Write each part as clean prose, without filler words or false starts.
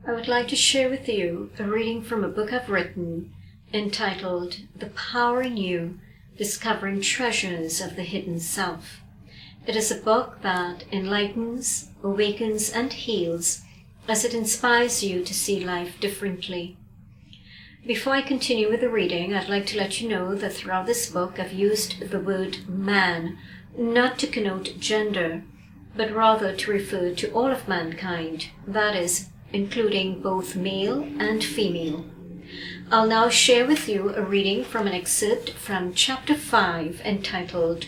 I would like to share with you a reading from a book I've written entitled The Power in You, Discovering Treasures of the Hidden Self. It is a book that enlightens, awakens, and heals as it inspires you to see life differently. Before I continue with the reading, I'd like to let you know that throughout this book I've used the word man, not to connote gender, but rather to refer to all of mankind, that is, including both male and female. I'll now share with you a reading from an excerpt from Chapter 5 entitled,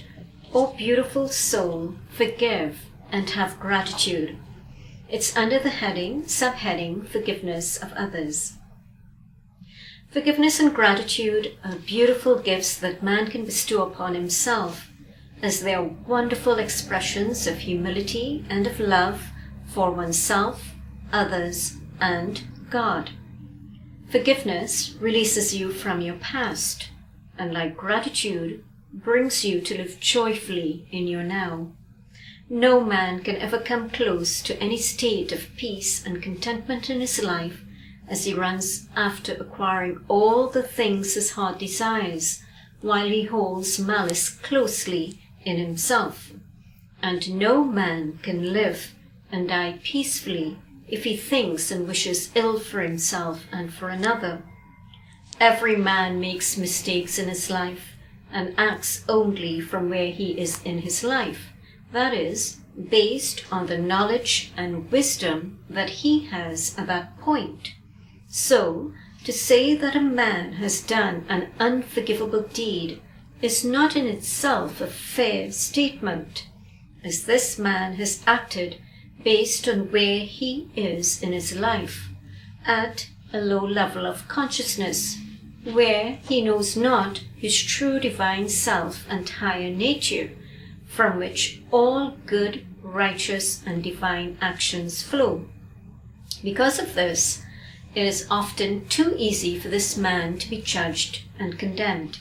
O Beautiful Soul, Forgive and Have Gratitude. It's under the subheading, Forgiveness of Others. Forgiveness and gratitude are beautiful gifts that man can bestow upon himself, as they are wonderful expressions of humility and of love for oneself, others, and God. Forgiveness releases you from your past, and like gratitude, brings you to live joyfully in your now. No man can ever come close to any state of peace and contentment in his life as he runs after acquiring all the things his heart desires, while he holds malice closely in himself. And no man can live and die peacefully if he thinks and wishes ill for himself and for another. Every man makes mistakes in his life and acts only from where he is in his life, that is, based on the knowledge and wisdom that he has at that point. So, to say that a man has done an unforgivable deed is not in itself a fair statement, as this man has acted based on where he is in his life, at a low level of consciousness, where he knows not his true divine self and higher nature, from which all good, righteous, and divine actions flow. Because of this, it is often too easy for this man to be judged and condemned.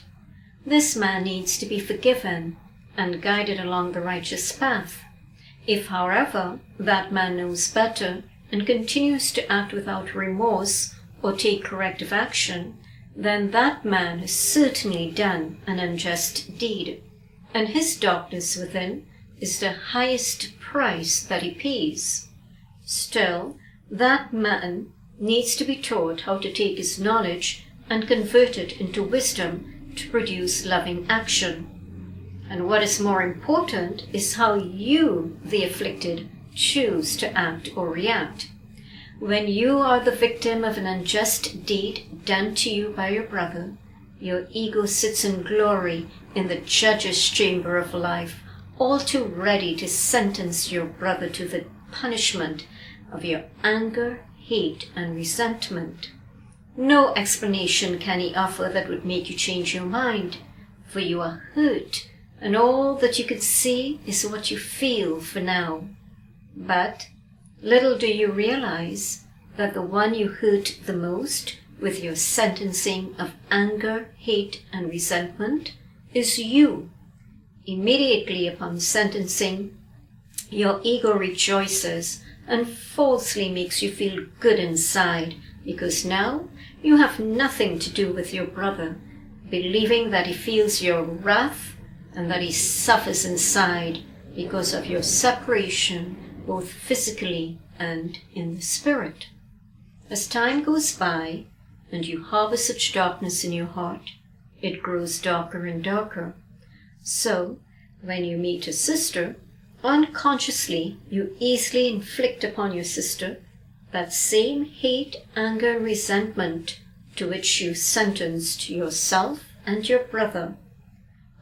This man needs to be forgiven and guided along the righteous path. If, however, that man knows better and continues to act without remorse or take corrective action, then that man has certainly done an unjust deed, and his darkness within is the highest price that he pays. Still, that man needs to be taught how to take his knowledge and convert it into wisdom to produce loving action. And what is more important is how you, the afflicted, choose to act or react. When you are the victim of an unjust deed done to you by your brother, your ego sits in glory in the judge's chamber of life, all too ready to sentence your brother to the punishment of your anger, hate, and resentment. No explanation can he offer that would make you change your mind, for you are hurt, and all that you can see is what you feel for now. But little do you realize that the one you hurt the most with your sentencing of anger, hate, and resentment is you. Immediately upon sentencing, your ego rejoices and falsely makes you feel good inside, because now you have nothing to do with your brother, believing that he feels your wrath and that he suffers inside because of your separation, both physically and in the spirit. As time goes by and you harbor such darkness in your heart, it grows darker and darker. So, when you meet a sister, unconsciously you easily inflict upon your sister that same hate, anger, and resentment to which you sentenced yourself and your brother.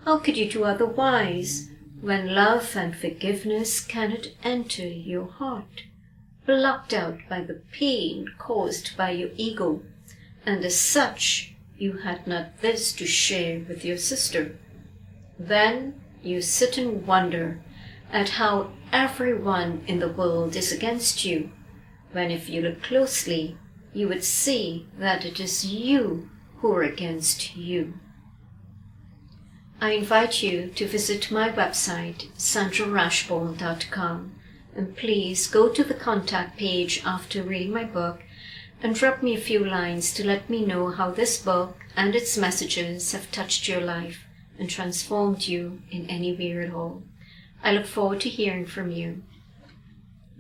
How could you do otherwise when love and forgiveness cannot enter your heart, blocked out by the pain caused by your ego, and as such you had not this to share with your sister? Then you sit and wonder at how everyone in the world is against you, when if you look closely, you would see that it is you who are against you. I invite you to visit my website, sandrarajpaul.com, and please go to the contact page after reading my book and drop me a few lines to let me know how this book and its messages have touched your life and transformed you in any way at all. I look forward to hearing from you.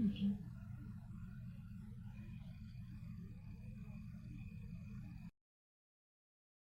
Okay.